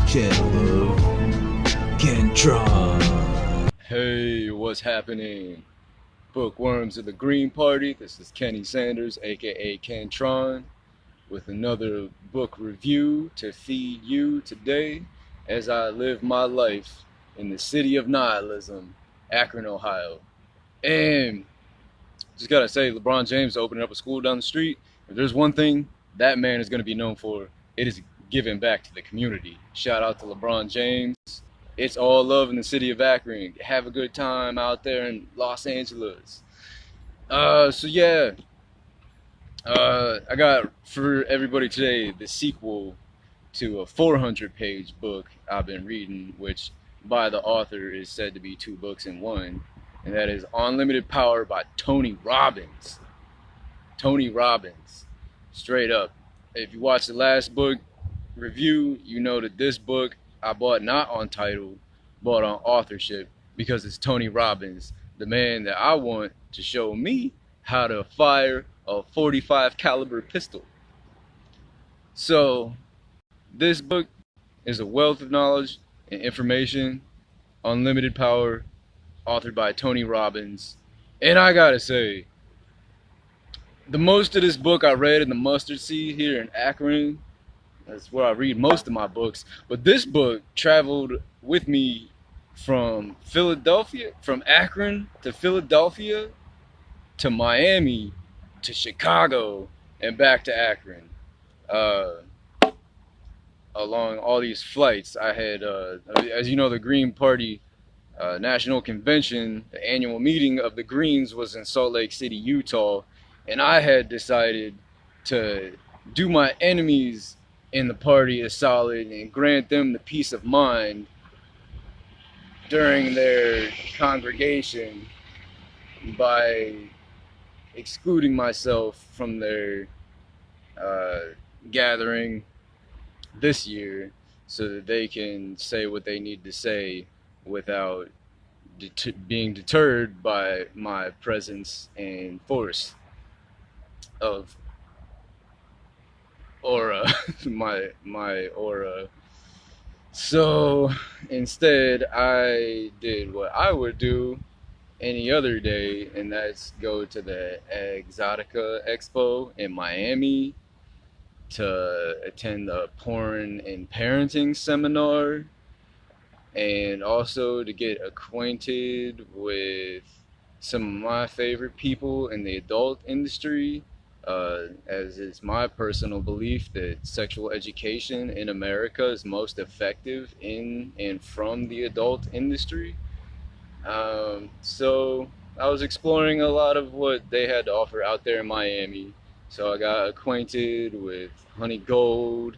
channel of Kentron. Hey, what's happening? Bookworms of the Green Party. This is Kenny Sanders, aka Kentron, with another book review to feed you today as I live my life in the city of nihilism, Akron, Ohio. And just gotta say, LeBron James opening up a school down the street. If there's one thing that man is gonna be known for, it is giving back to the community. Shout out to LeBron James. It's all love in the city of Akron. Have a good time out there in Los Angeles. So yeah, I got for everybody today the sequel to a 400-page book I've been reading, which by the author is said to be two books in one, and that is Unlimited Power by Tony Robbins. Tony Robbins, straight up. If you watched the last book review, you know that this book I bought not on title, bought on authorship, because it's Tony Robbins, the man that I want to show me how to fire a 45 caliber pistol. So this book is a wealth of knowledge and information. Unlimited Power, authored by Tony Robbins. And I gotta say, the most of this book I read in the mustard seed here in Akron. That's where I read most of my books. But this book traveled with me from Philadelphia, from Akron to Philadelphia to Miami to Chicago and back to Akron. Along all these flights, I had, as you know, the Green Party National Convention, the annual meeting of the Greens was in Salt Lake City, Utah. And I had decided to do my enemies in the party a solid and grant them the peace of mind during their congregation by excluding myself from their gathering this year so that they can say what they need to say without being deterred by my presence and force of aura, my aura. So instead, I did what I would do any other day, and that's go to the Exotica Expo in Miami to attend a porn and parenting seminar, and also to get acquainted with some of my favorite people in the adult industry. As it's my personal belief that sexual education in America is most effective in and from the adult industry. So I was exploring a lot of what they had to offer out there in Miami. So I got acquainted with Honey Gold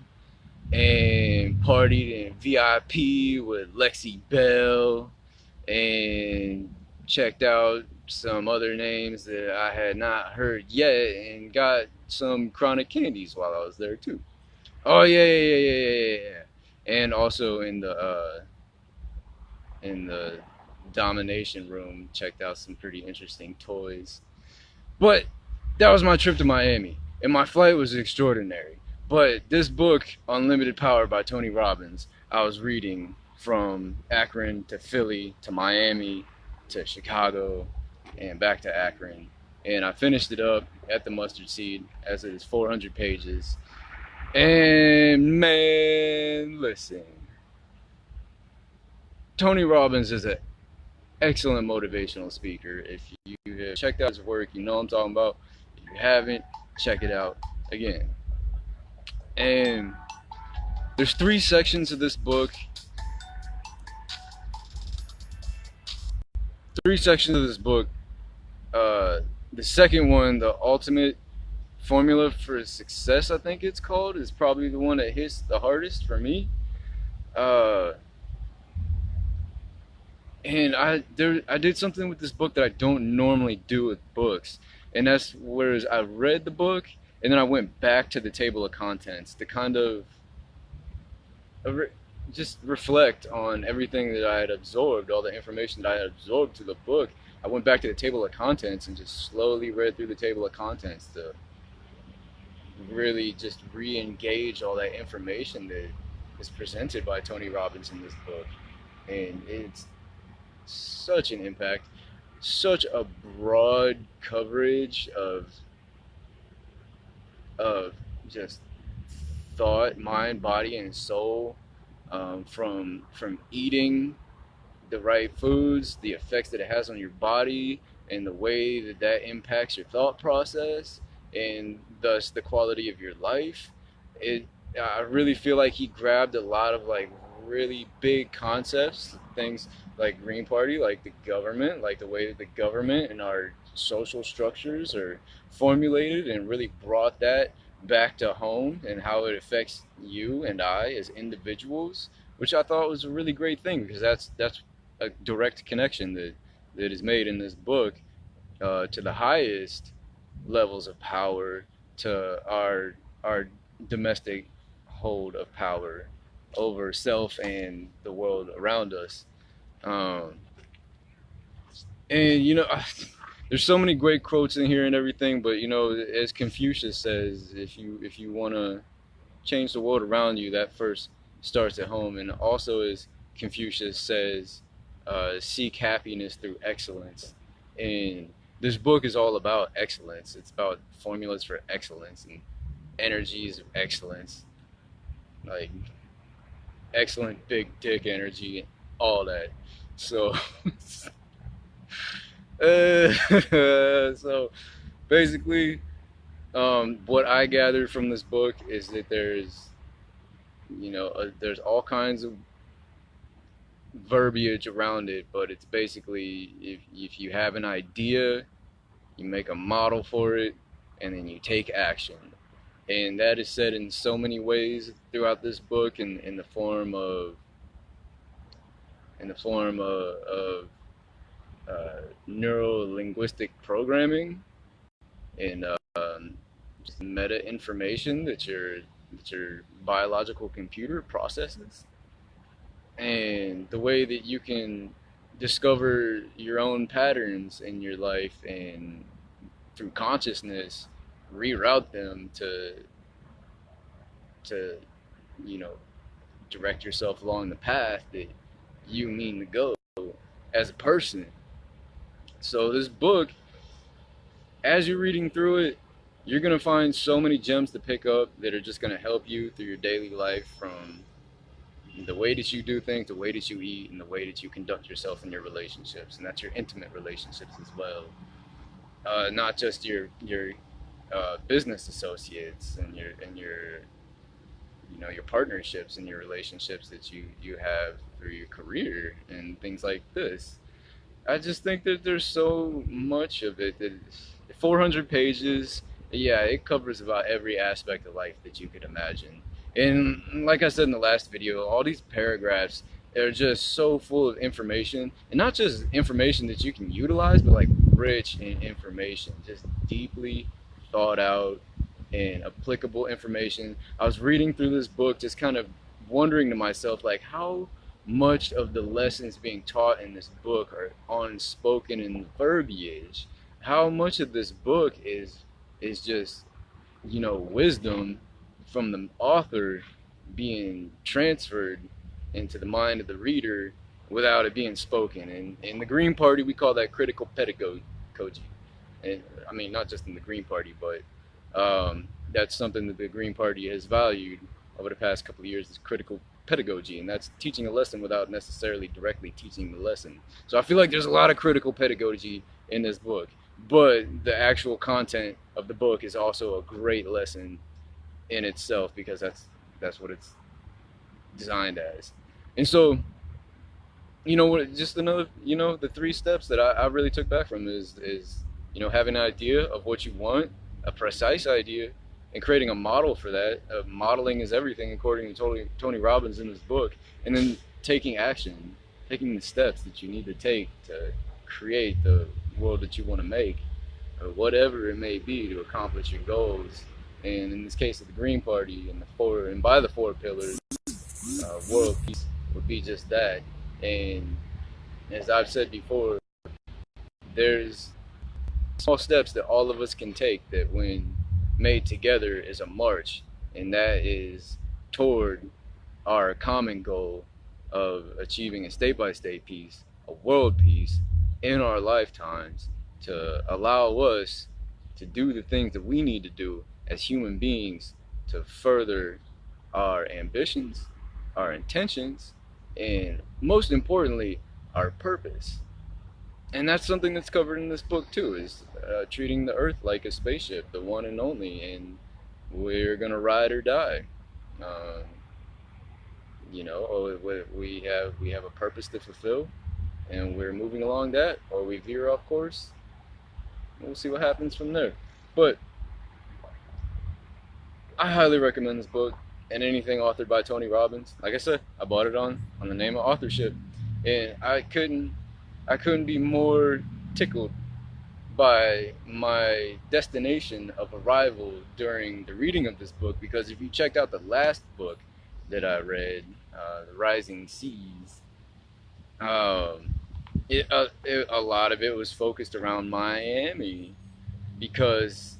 and partied in VIP with Lexi Bell and checked out some other names that I had not heard yet, and got some chronic candies while I was there too. Oh yeah. And also in the domination room, checked out some pretty interesting toys. But that was my trip to Miami, and my flight was extraordinary. But this book, Unlimited Power by Tony Robbins, I was reading from Akron to Philly to Miami to Chicago and back to Akron, and I finished it up at the mustard seed, as it is 400 pages. And man, listen, Tony Robbins is an excellent motivational speaker. If you have checked out his work, you know what I'm talking about. If you haven't, check it out again. And there's three sections of this book. The second one, the ultimate formula for success, I think it's called, is probably the one that hits the hardest for me. And I did something with this book that I don't normally do with books, and that's whereas I read the book and then I went back to the table of contents to kind of just reflect on everything that I had absorbed, all the information that I had absorbed to the book. I went back to the table of contents and just slowly read through the table of contents to really just re-engage all that information that is presented by Tony Robbins in this book, and it's such an impact, such a broad coverage of just thought, mind, body, and soul, from eating the right foods, the effects that it has on your body, and the way that that impacts your thought process, and thus the quality of your life. It, I really feel like he grabbed a lot of like really big concepts, things like Green Party, like the government, like the way that the government and our social structures are formulated, and really brought that back to home and how it affects you and I as individuals, which I thought was a really great thing, because that's a direct connection that is made in this book, to the highest levels of power, to our domestic hold of power over self and the world around us. Um, and there's so many great quotes in here and everything, but as Confucius says, if you want to change the world around you, that first starts at home. And also, as Confucius says, seek happiness through excellence. And this book is all about excellence. It's about formulas for excellence and energies of excellence, like excellent big dick energy, all that. So, so basically, what I gathered from this book is that there's all kinds of verbiage around it, but it's basically, if you have an idea, you make a model for it, and then you take action. And that is said in so many ways throughout this book, in the form of neuro-linguistic programming, and just meta information that your biological computer processes, and the way that you can discover your own patterns in your life, and through consciousness reroute them to direct yourself along the path that you mean to go as a person. So this book, as you're reading through it, you're going to find so many gems to pick up that are just going to help you through your daily life, from the way that you do things, the way that you eat, and the way that you conduct yourself in your relationships. And that's your intimate relationships as well. Not just your business associates and your partnerships and your relationships that you have through your career and things like this. I just think that there's so much of it that 400 pages, yeah, it covers about every aspect of life that you could imagine. And like I said in the last video, all these paragraphs are just so full of information, and not just information that you can utilize, but like rich in information, just deeply thought out and applicable information. I was reading through this book just kind of wondering to myself, like, how much of the lessons being taught in this book are unspoken in verbiage. How much of this book is just wisdom from the author being transferred into the mind of the reader without it being spoken. And in the Green Party, we call that critical pedagogy. And I mean, not just in the Green Party, but that's something that the Green Party has valued over the past couple of years, is critical pedagogy, and that's teaching a lesson without necessarily directly teaching the lesson. So I feel like there's a lot of critical pedagogy in this book, but the actual content of the book is also a great lesson in itself, because that's what it's designed as. And so, just another, the 3 steps that I really took back from is having an idea of what you want, a precise idea, and creating a model for that. Modeling is everything, according to Tony Robbins in his book. And then taking action, taking the steps that you need to take to create the world that you want to make, or whatever it may be, to accomplish your goals. And in this case of the Green Party, and by the 4 pillars, world peace would be just that. And as I've said before, there's small steps that all of us can take that, when made together, is a march, and that is toward our common goal of achieving a state-by-state peace, a world peace in our lifetimes, to allow us to do the things that we need to do as human beings to further our ambitions, our intentions, and most importantly, our purpose. And that's something that's covered in this book too, is treating the earth like a spaceship, the one and only, and we're gonna ride or die. Um, we have a purpose to fulfill, and we're moving along that, or we veer off course. We'll see what happens from there. But I highly recommend this book and anything authored by Tony Robbins. Like I said, I bought it on the name of authorship, and I couldn't be more tickled by my destination of arrival during the reading of this book, because if you checked out the last book that I read, The Rising Seas, a lot of it was focused around Miami, because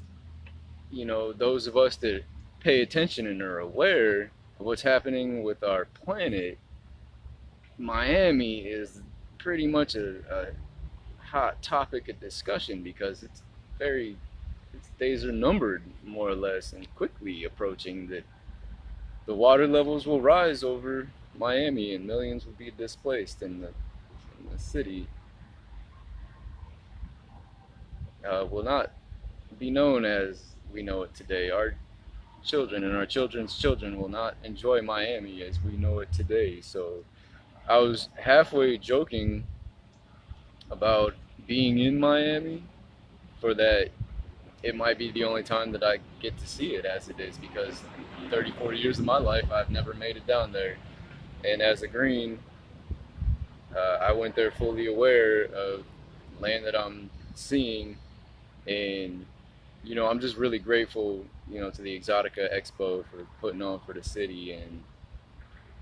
those of us that pay attention and are aware of what's happening with our planet, Miami is pretty much a hot topic of discussion, because its days are numbered, more or less, and quickly approaching that the water levels will rise over Miami and millions will be displaced, and the city will not be known as we know it today. Our children and our children's children will not enjoy Miami as we know it today. So I was halfway joking about being in Miami, for that it might be the only time that I get to see it as it is, because 30, 40 years of my life I've never made it down there. And as a Green, I went there fully aware of land that I'm seeing, and I'm just really grateful, to the Exotica Expo for putting on for the city,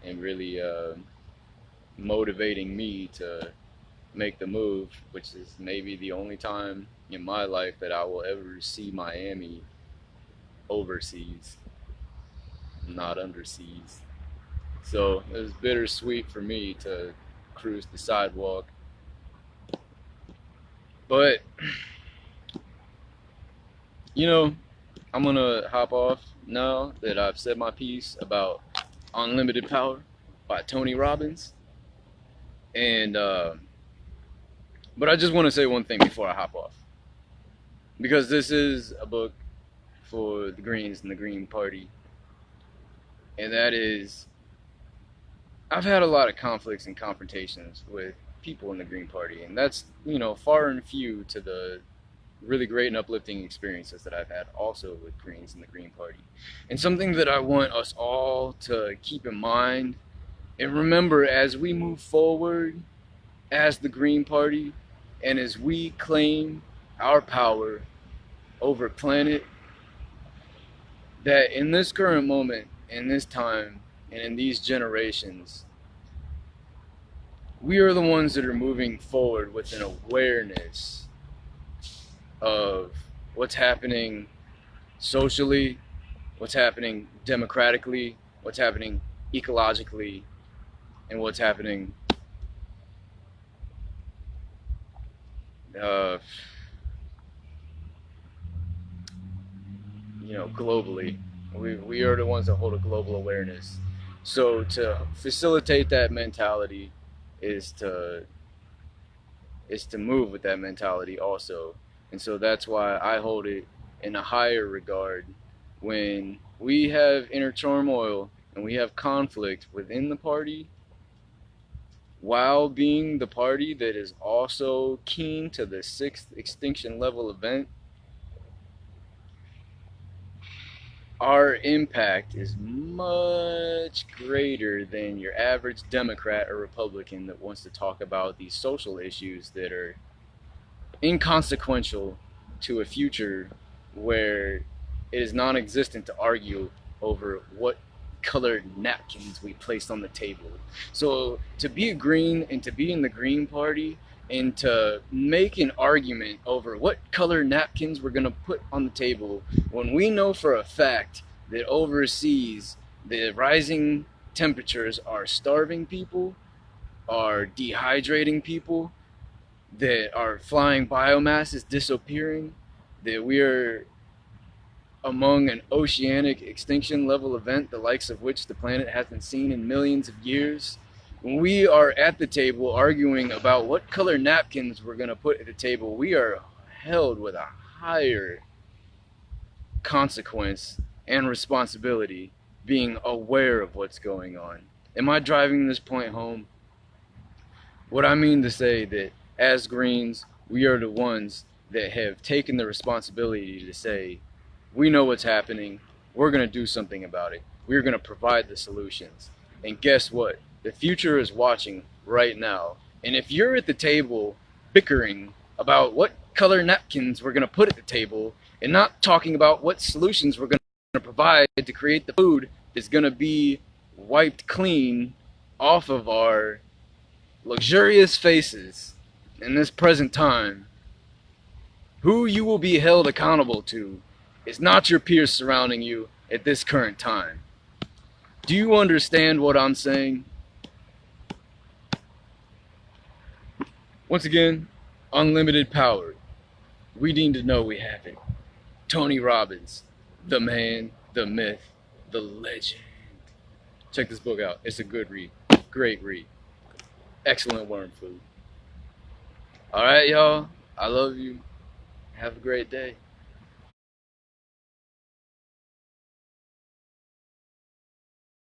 and really motivating me to make the move, which is maybe the only time in my life that I will ever see Miami overseas, not underseas. So it was bittersweet for me to cruise the sidewalk. But I'm gonna hop off now that I've said my piece about Unlimited Power by Tony Robbins. And but I just want to say one thing before I hop off, because this is a book for the Greens and the Green Party, and that is, I've had a lot of conflicts and confrontations with people in the Green Party, and that's far and few to the really great and uplifting experiences that I've had also with Greens and the Green Party. And something that I want us all to keep in mind and remember as we move forward as the Green Party, and as we claim our power over planet, that in this current moment, in this time, and in these generations, we are the ones that are moving forward with an awareness of what's happening socially, what's happening democratically, what's happening ecologically, and what's happening globally. We are the ones that hold a global awareness. So to facilitate that mentality is to move with that mentality also. And so that's why I hold it in a higher regard when we have inner turmoil and we have conflict within the party, while being the party that is also keen to the sixth extinction level event. Our impact is much greater than your average Democrat or Republican that wants to talk about these social issues that are inconsequential to a future where it is non-existent to argue over what colored napkins we placed on the table. So to be a Green and to be in the Green Party and to make an argument over what color napkins we're gonna put on the table, when we know for a fact that overseas the rising temperatures are starving people, are dehydrating people, that our flying biomass is disappearing, that we are among an oceanic extinction level event, the likes of which the planet hasn't seen in millions of years. When we are at the table arguing about what color napkins we're going to put at the table, we are held with a higher consequence and responsibility being aware of what's going on. Am I driving this point home? What I mean to say that as Greens, we are the ones that have taken the responsibility to say, we know what's happening, we're going to do something about it, we're going to provide the solutions. And guess what? The future is watching right now. And if you're at the table bickering about what color napkins we're going to put at the table and not talking about what solutions we're going to provide to create the food that's going to be wiped clean off of our luxurious faces in this present time, who you will be held accountable to is not your peers surrounding you at this current time. Do you understand what I'm saying? Once again, unlimited power. We need to know we have it. Tony Robbins, the man, the myth, the legend. Check this book out. It's a good read. Great read. Excellent worm food. Alright, y'all. I love you. Have a great day.